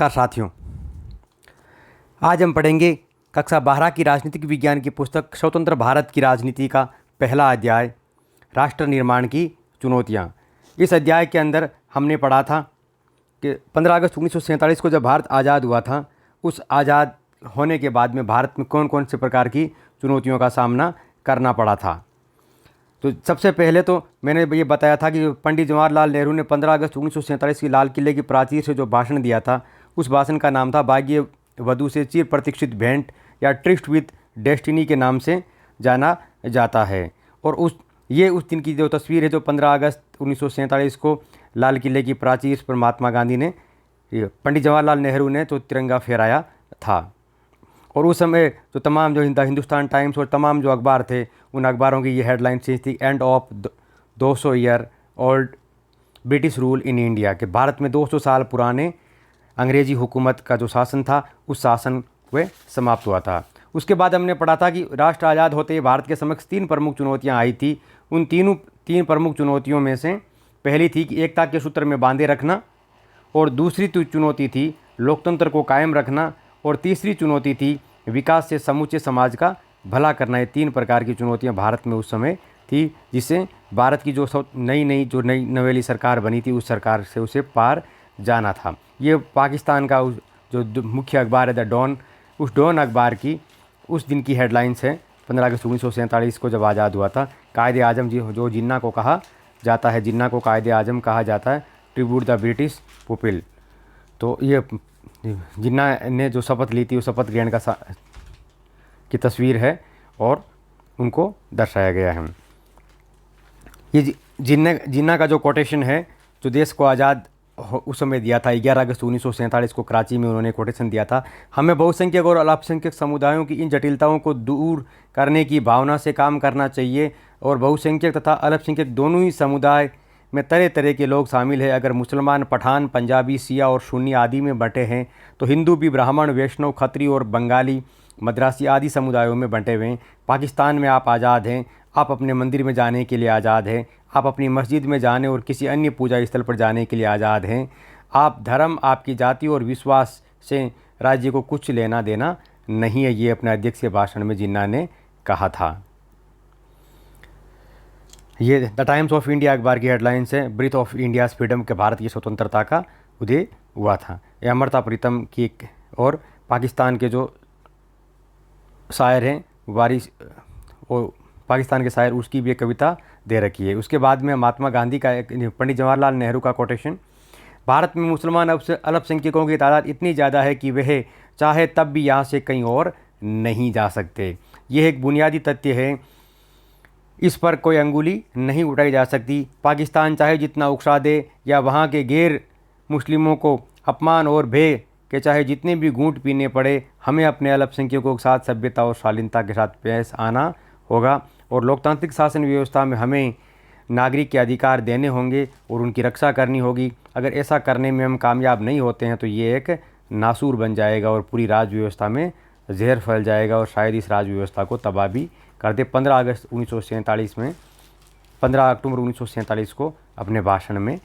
नमस्कार साथियों। आज हम पढ़ेंगे कक्षा 12 की राजनीतिक विज्ञान की पुस्तक स्वतंत्र भारत की राजनीति का पहला अध्याय राष्ट्र निर्माण की चुनौतियाँ। इस अध्याय के अंदर हमने पढ़ा था कि 15 अगस्त 1947 को जब भारत आज़ाद हुआ था, उस आज़ाद होने के बाद में भारत में कौन कौन से प्रकार की चुनौतियों का सामना करना पड़ा था। तो सबसे पहले तो मैंने ये बताया था कि पंडित जवाहरलाल नेहरू ने 15 अगस्त 1947 की लाल किले की प्राचीर से जो भाषण दिया था, उस भाषण का नाम था भाग्य वधु से चिर प्रतीक्षित भेंट या ट्रिस्ट विद डेस्टिनी के नाम से जाना जाता है। और उस दिन की जो तस्वीर है, जो 15 अगस्त 1947 को लाल किले की प्राचीर पर महात्मा गांधी ने, पंडित जवाहरलाल नेहरू ने तो तिरंगा फहराया था। और उस समय जो तमाम जो हिंदुस्तान टाइम्स और तमाम जो अखबार थे, उन अखबारों की ये हेडलाइन थी end of 200 year old British rule in India, कि भारत में 200 साल पुराने अंग्रेज़ी हुकूमत का जो शासन था, उस शासन वह समाप्त हुआ था। उसके बाद हमने पढ़ा था कि राष्ट्र आज़ाद होते ही भारत के समक्ष 3 प्रमुख चुनौतियां आई थी। उन तीन प्रमुख चुनौतियों में से पहली थी कि एकता के सूत्र में बांधे रखना, और दूसरी चुनौती थी लोकतंत्र को कायम रखना, और तीसरी चुनौती थी विकास से समूचे समाज का भला करना। ये 3 प्रकार की चुनौतियां भारत में उस समय थी, जिससे भारत की जो नई नवेली सरकार बनी थी, उस सरकार से उसे पार जाना था। ये पाकिस्तान का जो मुख्य अखबार है द डॉन, उस डॉन अखबार की उस दिन की हेडलाइंस है 15 अगस्त 1947 को जब आज़ाद हुआ था। कायदे आज़म जो जिन्ना को कहा जाता है, जिन्ना को कायदे आज़म कहा जाता है, ट्रिब्यूट द ब्रिटिश पीपल। तो ये जिन्ना ने जो शपथ ली थी, उस शपथ ग्रहण की तस्वीर है और उनको दर्शाया गया है। ये जिन्ना का जो कोटेशन है, जो देश को आज़ाद उस समय दिया था 11 अगस्त 1947 को कराची में उन्होंने कोटेशन दिया था, हमें बहुसंख्यक और अल्पसंख्यक समुदायों की इन जटिलताओं को दूर करने की भावना से काम करना चाहिए, और बहुसंख्यक तथा अल्पसंख्यक दोनों ही समुदाय में तरह तरह के लोग शामिल हैं। अगर मुसलमान, पठान, पंजाबी, सिया और सुन्नी आदि में बंटे हैं, तो हिंदू भी ब्राह्मण, वैष्णव, खत्री और बंगाली, मद्रासी आदि समुदायों में बंटे हुए हैं। पाकिस्तान में आप आज़ाद हैं, आप अपने मंदिर में जाने के लिए आज़ाद हैं, आप अपनी मस्जिद में जाने और किसी अन्य पूजा स्थल पर जाने के लिए आज़ाद हैं। आप धर्म, आपकी जाति और विश्वास से राज्य को कुछ लेना देना नहीं है। ये अपने अध्यक्ष के भाषण में जिन्ना ने कहा था। ये द टाइम्स ऑफ इंडिया अखबार की हेडलाइंस है, ब्रीथ ऑफ इंडियाज़ फ्रीडम, के भारत की स्वतंत्रता का उदय हुआ था। ये अमृता प्रीतम की, और पाकिस्तान के जो शायर हैं वारिस, और पाकिस्तान के शायर, उसकी भी एक कविता दे रखी है। उसके बाद में महात्मा गांधी का पंडित जवाहरलाल नेहरू का कोटेशन, भारत में मुसलमान अल्पसंख्यकों की तादाद इतनी ज़्यादा है कि वह चाहे तब भी यहाँ से कहीं और नहीं जा सकते। यह एक बुनियादी तथ्य है, इस पर कोई अंगुली नहीं उठाई जा सकती। पाकिस्तान चाहे जितना उकसा दे या वहाँ के गैर मुस्लिमों को अपमान और भय के चाहे जितने भी घूंट पीने पड़े, हमें अपने अल्पसंख्यकों के साथ सभ्यता और शालीनता के साथ पेश आना होगा, और लोकतांत्रिक शासन व्यवस्था में हमें नागरिक के अधिकार देने होंगे और उनकी रक्षा करनी होगी। अगर ऐसा करने में हम कामयाब नहीं होते हैं तो ये एक नासूर बन जाएगा और पूरी राज व्यवस्था में जहर फैल जाएगा, और शायद इस राज व्यवस्था को तबाह भी कर दे। 15 अगस्त 1947 में 15 अक्टूबर 1947 को अपने भाषण में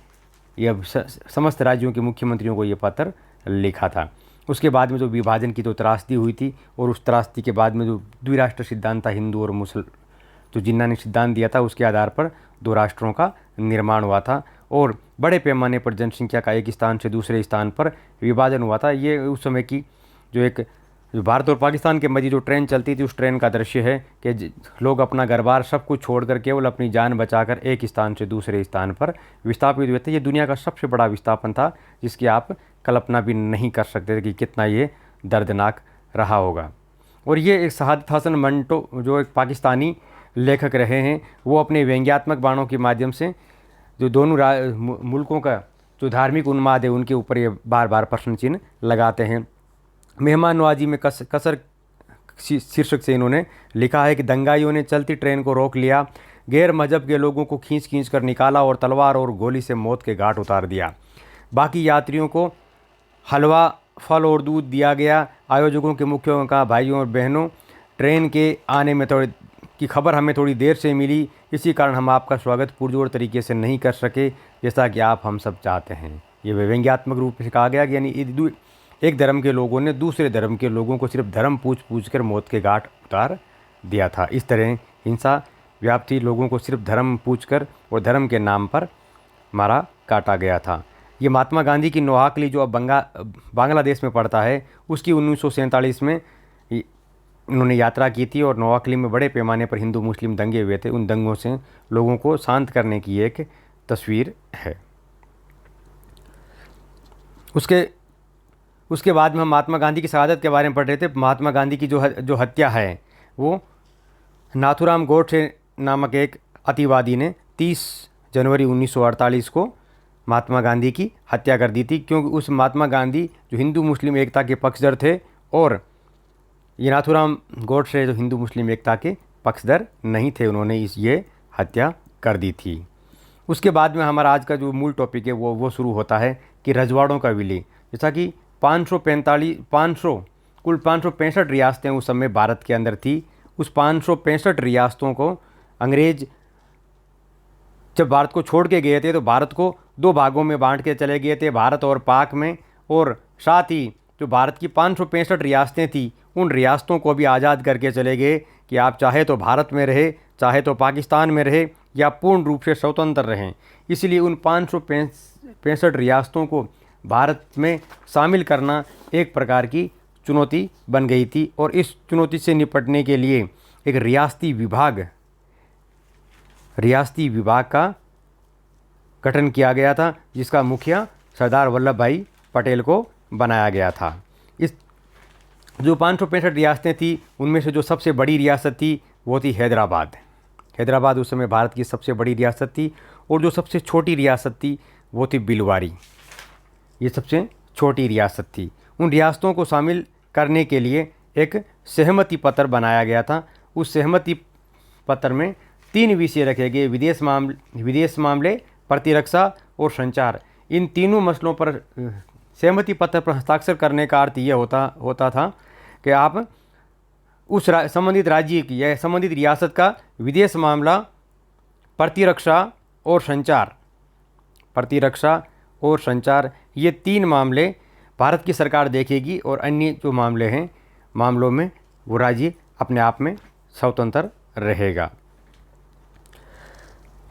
यह समस्त राज्यों के मुख्यमंत्रियों को ये पत्र लिखा था। उसके बाद में जो विभाजन की तो त्रासदी हुई थी, और उस त्रासदी के बाद में जो द्विराष्ट्र सिद्धांत था, हिंदू और मुसल, जो जिन्ना ने सिद्धांत दिया था, उसके आधार पर 2 राष्ट्रों का निर्माण हुआ था, और बड़े पैमाने पर जनसंख्या का एक स्थान से दूसरे स्थान पर विभाजन हुआ था। ये उस समय की जो भारत और पाकिस्तान के मध्य जो ट्रेन चलती थी, उस ट्रेन का दृश्य है कि लोग अपना घर बार सब कुछ छोड़कर केवल अपनी जान बचाकर एक स्थान से दूसरे स्थान पर विस्थापित हुए थे। ये दुनिया का सबसे बड़ा विस्थापन था, जिसकी आप कल्पना भी नहीं कर सकते थे कि कितना ये दर्दनाक रहा होगा। और ये एक शहादत हसन मंटो, जो एक पाकिस्तानी लेखक रहे हैं, वो अपने व्यंग्यात्मक बाणों के माध्यम से जो दोनों मुल्कों का जो धार्मिक उन्माद है, उनके ऊपर ये बार बार प्रश्न चिन्ह लगाते हैं। मेहमान नवाजी में कसर शीर्षक से इन्होंने लिखा है कि दंगाइयों ने चलती ट्रेन को रोक लिया, गैर मजहब के लोगों को खींच कर निकाला और तलवार और गोली से मौत के घाट उतार दिया। बाकी यात्रियों को हलवा, फल और दूध दिया गया। आयोजकों के मुख्यों का, भाइयों और बहनों, ट्रेन के आने में की खबर हमें थोड़ी देर से मिली, इसी कारण हम आपका स्वागत पुरजोर तरीके से नहीं कर सके, जैसा कि आप हम सब चाहते हैं। ये व्यंग्यात्मक रूप से कहा गया कि यानी एक धर्म के लोगों ने दूसरे धर्म के लोगों को सिर्फ धर्म पूछ कर मौत के घाट उतार दिया था। इस तरह हिंसा व्याप्ति लोगों को सिर्फ धर्म पूछकर और धर्म के नाम पर मारा काटा गया था। ये महात्मा गांधी की नोआखली जो अब बांग्लादेश में पड़ता है, उसकी 1947 में उन्होंने यात्रा की थी और नोआखली में बड़े पैमाने पर हिंदू मुस्लिम दंगे हुए थे। उन दंगों से लोगों को शांत करने की एक तस्वीर है। उसके बाद में हम महात्मा गांधी की शहादत के बारे में पढ़ रहे थे। महात्मा गांधी की जो हत्या है वो नाथूराम गोडसे नामक एक अतिवादी ने 30 जनवरी 1948 को महात्मा गांधी की हत्या कर दी थी, क्योंकि उस महात्मा गांधी जो हिंदू मुस्लिम एकता के पक्षधर थे और ये नाथूराम गोडसे जो हिंदू मुस्लिम एकता के पक्षधर नहीं थे, उन्होंने ये हत्या कर दी थी। उसके बाद में हमारा आज का जो मूल टॉपिक है वो शुरू होता है कि रजवाड़ों का विलय। जैसा कि कुल 565 रियासतें उस समय भारत के अंदर थी। उस 565 रियासतों को अंग्रेज़ जब भारत को छोड़ के गए थे तो भारत को 2 भागों में बांट के चले गए थे, भारत और पाक में। और साथ ही जो भारत की 565 रियासतें थी उन रियासतों को भी आज़ाद करके चले गए कि आप चाहे तो भारत में रहे, चाहे तो पाकिस्तान में रहे या पूर्ण रूप से स्वतंत्र रहें। इसलिए उन 565 रियासतों को भारत में शामिल करना एक प्रकार की चुनौती बन गई थी और इस चुनौती से निपटने के लिए एक रियासती विभाग का गठन किया गया था, जिसका मुखिया सरदार वल्लभ भाई पटेल को बनाया गया था। इस जो 565 रियासतें थी उनमें से जो सबसे बड़ी रियासत थी वो थी हैदराबाद उस समय भारत की सबसे बड़ी रियासत थी। और जो सबसे छोटी रियासत थी वो थी बिलवारी, ये सबसे छोटी रियासत थी। उन रियासतों को शामिल करने के लिए एक सहमति पत्र बनाया गया था। उस सहमति पत्र में 3 विषय रखे गए: विदेश मामले, प्रतिरक्षा और संचार। इन तीनों मसलों पर सहमति पत्र पर हस्ताक्षर करने का अर्थ ये होता था कि आप उस संबंधित राज्य की या संबंधित रियासत का विदेश मामला, प्रतिरक्षा और संचार ये 3 मामले भारत की सरकार देखेगी और अन्य जो मामलों में वो राज्य अपने आप में स्वतंत्र रहेगा।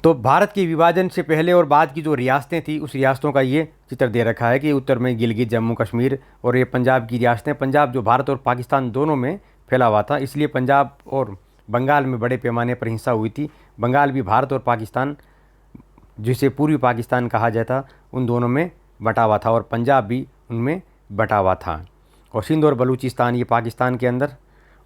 तो भारत के विभाजन से पहले और बाद की जो रियासतें थी उस रियासतों का ये चित्र दे रखा है कि उत्तर में गिलगित, जम्मू कश्मीर और ये पंजाब की रियासतें। पंजाब जो भारत और पाकिस्तान दोनों में फैला हुआ था, इसलिए पंजाब और बंगाल में बड़े पैमाने पर हिंसा हुई थी। बंगाल भी भारत और पाकिस्तान, जिसे पूर्वी पाकिस्तान कहा जाता, उन दोनों में बटा हुआ था और पंजाब भी उनमें बटा हुआ था। और सिंध और बलूचिस्तान ये पाकिस्तान के अंदर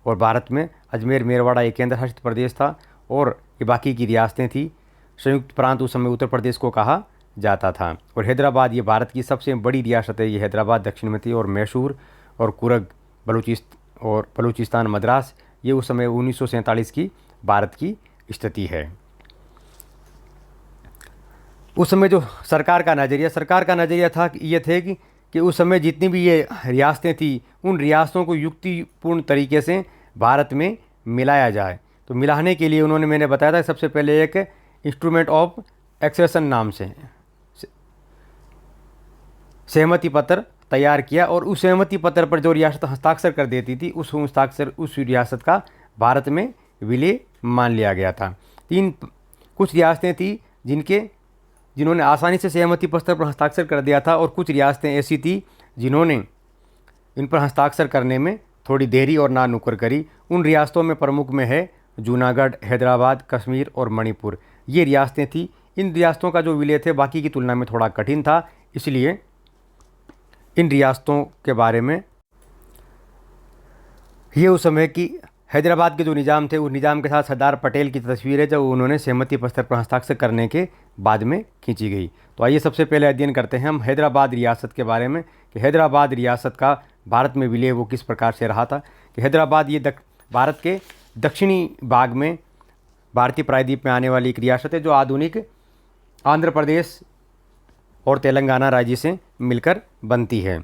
और भारत में अजमेर मेरवाड़ा एक केंद्र शासित प्रदेश था और ये बाकी की रियासतें थी। संयुक्त प्रांत उस समय उत्तर प्रदेश को कहा जाता था। और हैदराबाद ये भारत की सबसे बड़ी रियासत है। ये हैदराबाद दक्षिण में थी और मैसूर और कुर्ग बलूचिस्तान मद्रास ये उस समय 1947 की भारत की स्थिति है। उस समय जो सरकार का नज़रिया था ये थे कि उस समय जितनी भी ये रियासतें थी उन रियासतों को युक्तिपूर्ण तरीके से भारत में मिलाया जाए। तो मिलाने के लिए उन्होंने, मैंने बताया था, सबसे पहले एक इंस्ट्रूमेंट ऑफ एक्सेशन नाम से सहमति पत्र तैयार किया और उस सहमति पत्र पर जो रियासत हस्ताक्षर कर देती थी उस रियासत का भारत में विलय मान लिया गया था। कुछ रियासतें थी जिन्होंने आसानी से सहमति पत्र पर हस्ताक्षर कर दिया था और कुछ रियासतें ऐसी थी जिन्होंने इन पर हस्ताक्षर करने में थोड़ी देरी और ना नुक्र करी। उन रियासतों में प्रमुख में है जूनागढ़, हैदराबाद, कश्मीर और मणिपुर। ये रियासतें थी। इन रियासतों का जो विलय थे बाकी की तुलना में थोड़ा कठिन था, इसलिए इन रियासतों के बारे में ये उस समय की हैदराबाद के जो निज़ाम थे उस निज़ाम के साथ सरदार पटेल की तस्वीर है जब उन्होंने सहमति पत्र पर हस्ताक्षर करने के बाद में खींची गई। तो आइए सबसे पहले अध्ययन करते हैं हम हैदराबाद रियासत के बारे में कि हैदराबाद रियासत का भारत में विलय वो किस प्रकार से रहा था। कि हैदराबाद ये भारत के दक्षिणी भाग में भारतीय प्रायद्वीप में आने वाली एक रियासत है जो आधुनिक आंध्र प्रदेश और तेलंगाना राज्य से मिलकर बनती है।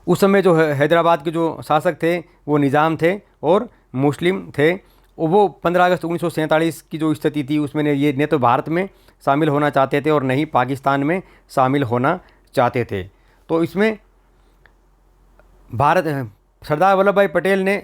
उस समय जो हैदराबाद के जो शासक थे वो निज़ाम थे और मुस्लिम थे। वो 15 अगस्त 1947 की जो स्थिति थी उसमें ये न तो भारत में शामिल होना चाहते थे और न ही पाकिस्तान में शामिल होना चाहते थे। तो इसमें भारत सरदार वल्लभ भाई पटेल ने,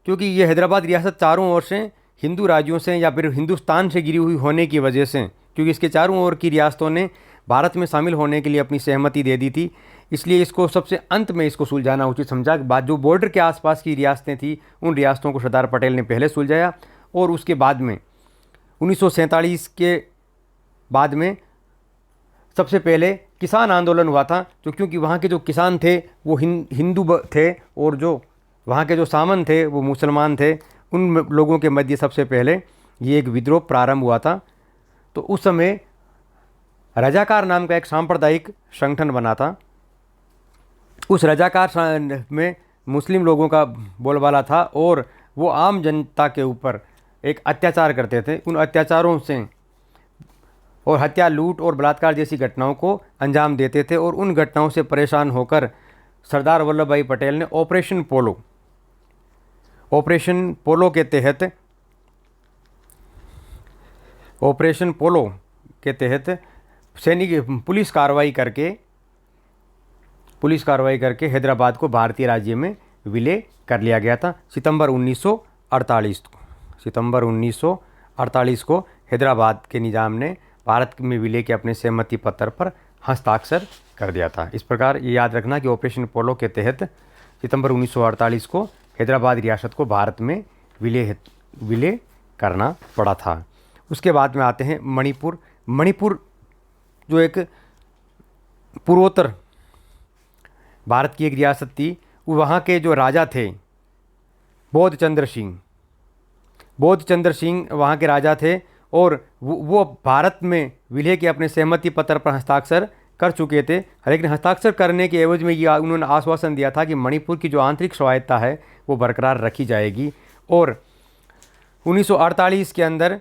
क्योंकि ये हैदराबाद रियासत चारों ओर से हिंदू राज्यों से या फिर हिंदुस्तान से घिरी हुई होने की वजह से, क्योंकि इसके चारों ओर की रियासतों ने भारत में शामिल होने के लिए अपनी सहमति दे दी थी, इसलिए इसको सबसे अंत में इसको सुलझाना उचित समझा। बाद जो बॉर्डर के आसपास की रियासतें थी उन रियासतों को सरदार पटेल ने पहले सुलझाया, और उसके बाद में 1947 के बाद में सबसे पहले किसान आंदोलन हुआ था। तो क्योंकि वहाँ के जो किसान थे वो हिंदू थे, और जो वहाँ के जो सामंत थे वो मुसलमान थे, उन लोगों के मध्य सबसे पहले ये एक विद्रोह प्रारंभ हुआ था। तो उस समय रजाकार नाम का एक सांप्रदायिक संगठन बना था। उस रजाकार में मुस्लिम लोगों का बोलबाला था, और वो आम जनता के ऊपर एक अत्याचार करते थे। उन अत्याचारों से और हत्या, लूट और बलात्कार जैसी घटनाओं को अंजाम देते थे। और उन घटनाओं से परेशान होकर सरदार वल्लभ भाई पटेल ने ऑपरेशन पोलो के तहत सैनिक पुलिस कार्रवाई करके हैदराबाद को भारतीय राज्य में विलय कर लिया गया था। सितंबर 1948 को हैदराबाद के निज़ाम ने भारत में विलय के अपने सहमति पत्र पर हस्ताक्षर कर दिया था। इस प्रकार ये याद रखना कि ऑपरेशन पोलो के तहत सितंबर 1948 को हैदराबाद रियासत को भारत में विलय करना पड़ा था। उसके बाद में आते हैं मणिपुर जो एक पूर्वोत्तर भारत की एक रियासत थी। वहाँ के जो राजा थे बोध चंद्र सिंह वहाँ के राजा थे, और वो भारत में विलय के अपने सहमति पत्र पर हस्ताक्षर कर चुके थे। लेकिन हस्ताक्षर करने के एवज में ये उन्होंने आश्वासन दिया था कि मणिपुर की जो आंतरिक स्वायत्ता है वो बरकरार रखी जाएगी। और 1948 के अंदर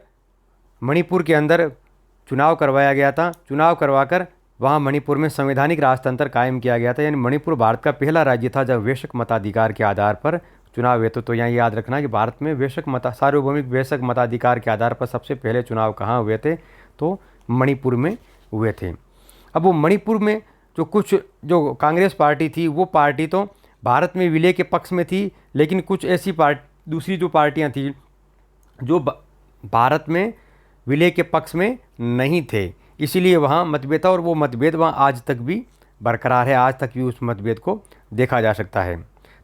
मणिपुर के अंदर चुनाव करवाया गया था। चुनाव करवाकर वहाँ मणिपुर में संवैधानिक राजतंत्र कायम किया गया था। यानी मणिपुर भारत का पहला राज्य था जब वैश्विक मताधिकार के आधार पर चुनाव हुए। तो यहाँ याद रखना कि भारत में सार्वभौमिक वैश्विक मताधिकार के आधार पर सबसे पहले चुनाव कहाँ हुए थे, तो मणिपुर में हुए थे। अब वो मणिपुर में जो कांग्रेस पार्टी थी, वो पार्टी तो भारत में विलय के पक्ष में थी, लेकिन कुछ ऐसी दूसरी जो पार्टियाँ थी जो भारत में विलय के पक्ष में नहीं थे, इसीलिए वहाँ मतभेद था। और वो मतभेद वहाँ आज तक भी बरकरार है, आज तक भी उस मतभेद को देखा जा सकता है।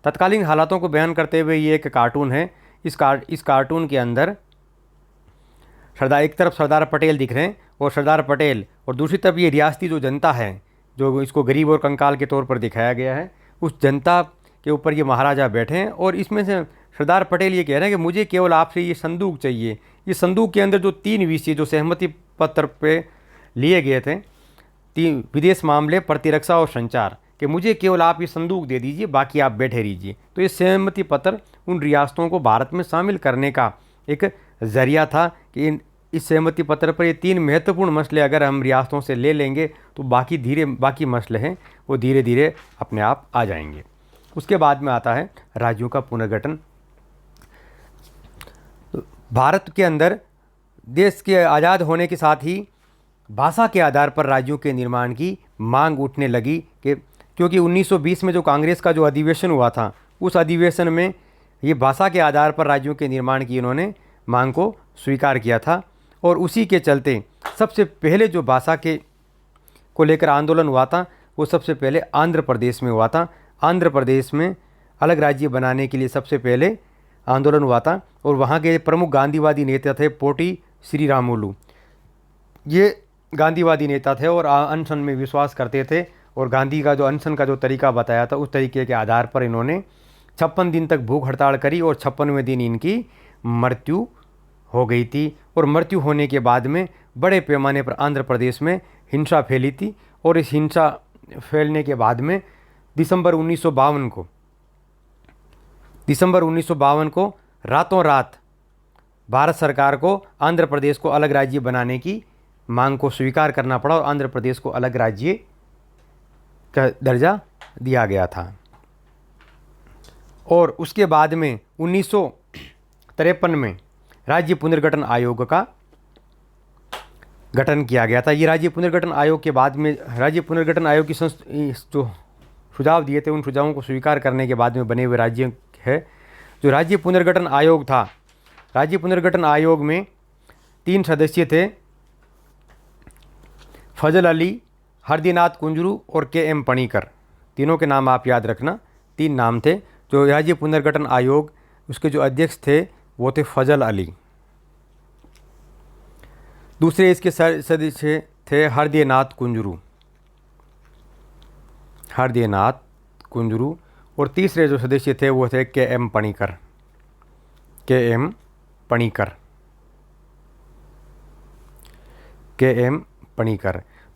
तत्कालीन हालातों को बयान करते हुए ये एक कार्टून है। इस कार्टून के अंदर एक तरफ सरदार पटेल दिख रहे हैं और सरदार पटेल, और दूसरी तरफ ये रियासती जो जनता है, जो इसको गरीब और कंकाल के तौर पर दिखाया गया है, उस जनता के ऊपर ये महाराजा बैठे हैं। और इसमें से सरदार पटेल ये कह रहे हैं कि मुझे केवल आपसे ये संदूक चाहिए। ये संदूक के अंदर जो 3 विषय जो सहमति पत्र पे लिए गए थे, 3 विदेश मामले, प्रतिरक्षा और संचार, कि मुझे केवल आप ये संदूक दे दीजिए, बाकी आप बैठे रहिए। तो ये सहमति पत्र उन रियासतों को भारत में शामिल करने का एक ज़रिया था कि इस सहमति पत्र पर ये 3 महत्वपूर्ण मसले अगर हम रियासतों से ले लेंगे तो बाकी मसले हैं वो धीरे धीरे अपने आप आ जाएंगे। उसके बाद में आता है राज्यों का पुनर्गठन। भारत के अंदर देश के आज़ाद होने के साथ ही भाषा के आधार पर राज्यों के निर्माण की मांग उठने लगी कि क्योंकि 1920 में जो कांग्रेस का जो अधिवेशन हुआ था, उस अधिवेशन में ये भाषा के आधार पर राज्यों के निर्माण की इन्होंने मांग को स्वीकार किया था। और उसी के चलते सबसे पहले जो भाषा को लेकर आंदोलन हुआ था वो सबसे पहले आंध्र प्रदेश में हुआ था। आंध्र प्रदेश में अलग राज्य बनाने के लिए सबसे पहले आंदोलन हुआ था, और वहाँ के प्रमुख गांधीवादी नेता थे पोटी श्रीरामुलु। ये गांधीवादी नेता थे और अनशन में विश्वास करते थे, और गांधी का जो अनशन का जो तरीका बताया था उस तरीके के आधार पर इन्होंने 56 दिन तक भूख हड़ताल करी, और 56वें दिन इनकी मृत्यु हो गई थी। और मृत्यु होने के बाद में बड़े पैमाने पर आंध्र प्रदेश में हिंसा फैली थी, और इस हिंसा फैलने के बाद में दिसंबर 1952 को रातों रात भारत सरकार को आंध्र प्रदेश को अलग राज्य बनाने की मांग को स्वीकार करना पड़ा, और आंध्र प्रदेश को अलग राज्य का दर्जा दिया गया था। और उसके बाद में 1953 में राज्य पुनर्गठन आयोग का गठन किया गया था। ये राज्य पुनर्गठन आयोग के बाद में राज्य पुनर्गठन आयोग की जो सुझाव दिए थे, उन सुझावों को स्वीकार करने के बाद में बने हुए राज्य है। जो राज्य पुनर्गठन आयोग था, राज्य पुनर्गठन आयोग में 3 सदस्य थे, फजल अली, हरदीनाथ कुंजरू और के.एम. पणिकर। तीनों के नाम आप याद रखना, 3 नाम थे। जो राज्य पुनर्गठन आयोग, उसके जो अध्यक्ष थे वो थे फजल अली। दूसरे इसके सदस्य थे हरदीनाथ कुंजरू, और तीसरे जो सदस्य थे वो थे के.एम. पणिकर।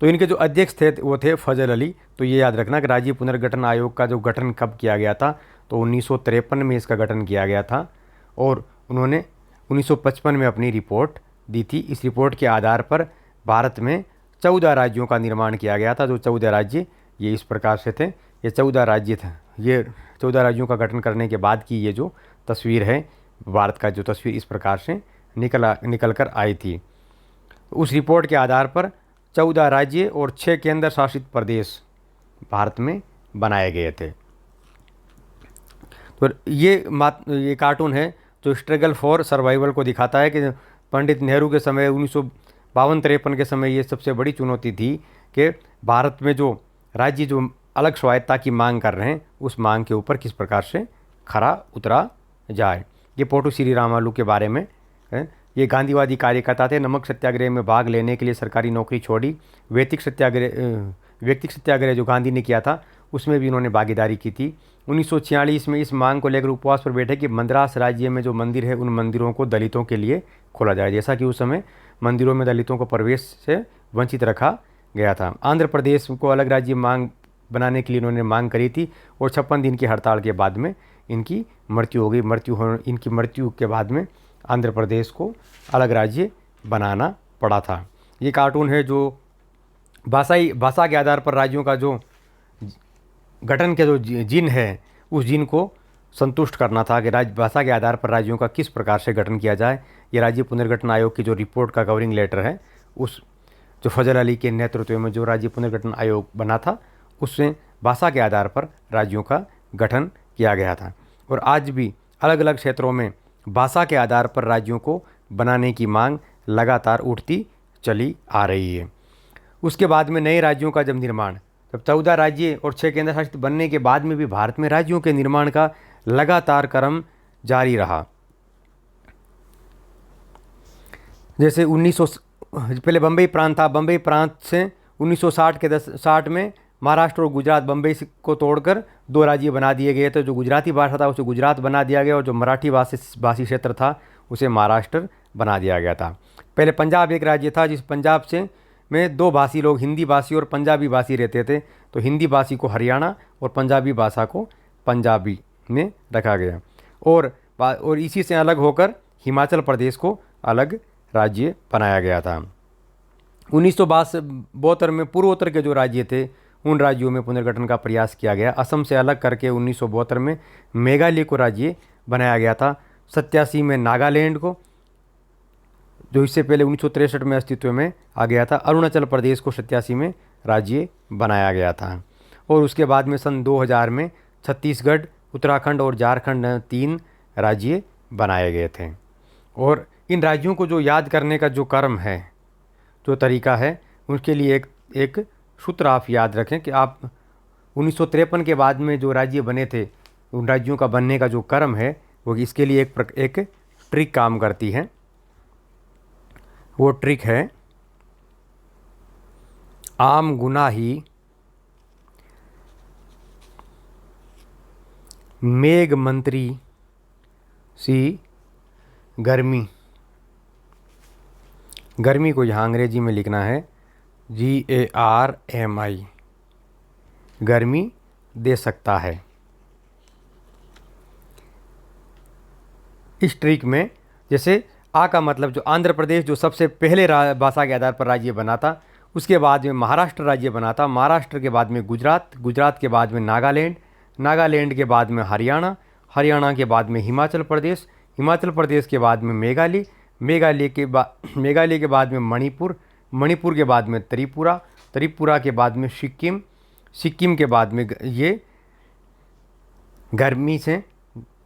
तो इनके जो अध्यक्ष थे वो थे फजल अली। तो ये याद रखना कि राज्य पुनर्गठन आयोग का जो गठन कब किया गया था, तो 1953 में इसका गठन किया गया था, और उन्होंने 1955 में अपनी रिपोर्ट दी थी। इस रिपोर्ट के आधार पर भारत में 14 राज्यों का निर्माण किया गया था। जो 14 राज्य ये इस प्रकार से थे, ये 14 राज्य थे। ये 14 राज्यों का गठन करने के बाद की ये जो तस्वीर है भारत का, जो तस्वीर इस प्रकार से निकल कर आई थी। उस रिपोर्ट के आधार पर 14 राज्य और 6 केंद्र शासित प्रदेश भारत में बनाए गए थे। तो ये कार्टून है जो स्ट्रगल फॉर सर्वाइवल को दिखाता है कि पंडित नेहरू के समय 1952-53 के समय ये सबसे बड़ी चुनौती थी कि भारत में जो राज्य जो अलग स्वायत्ता की मांग कर रहे हैं, उस मांग के ऊपर किस प्रकार से खरा उतरा जाए। ये पोटू श्री रामालू के बारे में है। ये गांधीवादी कार्यकर्ता थे। नमक सत्याग्रह में भाग लेने के लिए सरकारी नौकरी छोड़ी। व्यक्तिगत सत्याग्रह जो गांधी ने किया था, उसमें भी इन्होंने भागीदारी की थी। 1946 में इस मांग को लेकर उपवास पर बैठे कि मद्रास राज्य में जो मंदिर है, उन मंदिरों को दलितों के लिए खोला जाए, जैसा कि उस समय मंदिरों में दलितों को प्रवेश से वंचित रखा गया था। आंध्र प्रदेश को अलग राज्य मांग बनाने के लिए इन्होंने मांग करी थी, और 56 दिन की हड़ताल के बाद में इनकी मृत्यु हो गई। इनकी मृत्यु के बाद में आंध्र प्रदेश को अलग राज्य बनाना पड़ा था। ये कार्टून है जो भाषा के आधार पर राज्यों का जो गठन के जो जिन है, उस जिन को संतुष्ट करना था कि भाषा के आधार पर राज्यों का किस प्रकार से गठन किया जाए। ये राज्य पुनर्गठन आयोग की जो रिपोर्ट का कवरिंग लेटर है, उस जो फजल अली के नेतृत्व में जो राज्य पुनर्गठन आयोग बना था, उसमें भाषा के आधार पर राज्यों का गठन किया गया था। और आज भी अलग अलग क्षेत्रों में भाषा के आधार पर राज्यों को बनाने की मांग लगातार उठती चली आ रही है। उसके बाद में नए राज्यों का जब निर्माण, जब 14 राज्य और 6 केंद्र शासित बनने के बाद में भी भारत में राज्यों के निर्माण का लगातार क्रम जारी रहा। जैसे पहले बम्बई प्रांत था। बम्बई प्रांत से 1960 में महाराष्ट्र और गुजरात बम्बई को तोड़कर 2 राज्य बना दिए गए थे। जो गुजराती भाषा था उसे गुजरात बना दिया गया, और जो मराठी भाषी क्षेत्र था उसे महाराष्ट्र बना दिया गया था। पहले पंजाब एक राज्य था, जिस पंजाब से में 2 भाषी लोग, हिंदी भाषी और पंजाबी भाषी रहते थे। तो हिंदी भाषी को हरियाणा और पंजाबी भाषा को पंजाबी में रखा गया, और इसी से अलग होकर हिमाचल प्रदेश को अलग राज्य बनाया गया था। 1972 में पूर्वोत्तर के जो राज्य थे, उन राज्यों में पुनर्गठन का प्रयास किया गया। असम से अलग करके 1972 में मेघालय को राज्य बनाया गया था। 87 में नागालैंड को, जो इससे पहले 1963 में अस्तित्व में आ गया था। अरुणाचल प्रदेश को 87 में राज्य बनाया गया था। और उसके बाद में सन 2000 में छत्तीसगढ़, उत्तराखंड और झारखंड 3 राज्य बनाए गए थे। और इन राज्यों को जो याद करने का जो क्रम है, जो तरीका है, उसके लिए एक सूत्र आप याद रखें कि आप 1953 के बाद में जो राज्य बने थे, उन राज्यों का बनने का जो क्रम है, वो इसके लिए एक ट्रिक काम करती है। वो ट्रिक है आम गुना ही मेघ मंत्री सी गर्मी। गर्मी को यहाँ अंग्रेजी में लिखना है GARMI। गर्मी दे सकता है। इस ट्रिक में जैसे आ का मतलब जो आंध्र प्रदेश जो सबसे पहले भाषा के आधार पर राज्य बना था, उसके बाद में महाराष्ट्र राज्य बना था। महाराष्ट्र के बाद में गुजरात, गुजरात के बाद में नागालैंड, नागालैंड के बाद में हरियाणा, हरियाणा के बाद में हिमाचल प्रदेश, हिमाचल प्रदेश के बाद में मेघालय, मेघालय के बाद में मणिपुर, मणिपुर के बाद में त्रिपुरा, त्रिपुरा के बाद में सिक्किम, सिक्किम के बाद में ये गर्मी से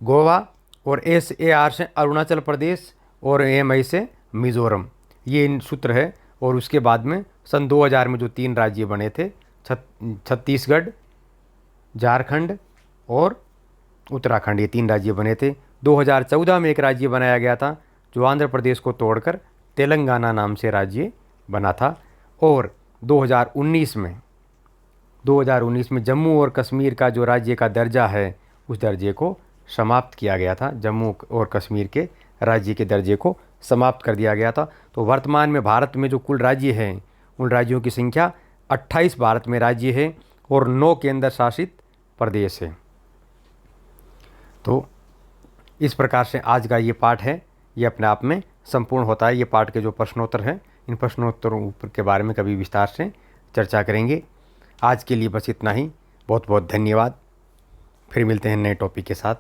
गोवा, और SAR से अरुणाचल प्रदेश, और AMI से मिज़ोरम, ये इन सूत्र है। और उसके बाद में सन 2000 में जो 3 राज्य बने थे, छत्तीसगढ़, झारखंड और उत्तराखंड, ये 3 राज्य बने थे। 2014 में एक राज्य बनाया गया था जो आंध्र प्रदेश को तोड़कर तेलंगाना नाम से राज्य बना था। और 2019 में जम्मू और कश्मीर का जो राज्य का दर्जा है, उस दर्जे को समाप्त किया गया था। जम्मू और कश्मीर के राज्य के दर्जे को समाप्त कर दिया गया था। तो वर्तमान में भारत में जो कुल राज्य हैं, उन राज्यों की संख्या 28 भारत में राज्य है और 9 केंद्र शासित प्रदेश है। तो इस प्रकार से आज का ये पाठ है, ये अपने आप में संपूर्ण होता है। ये पाठ के जो प्रश्नोत्तर हैं, इन प्रश्नोत्तरों के बारे में कभी विस्तार से चर्चा करेंगे। आज के लिए बस इतना ही। बहुत बहुत धन्यवाद। फिर मिलते हैं नए टॉपिक के साथ।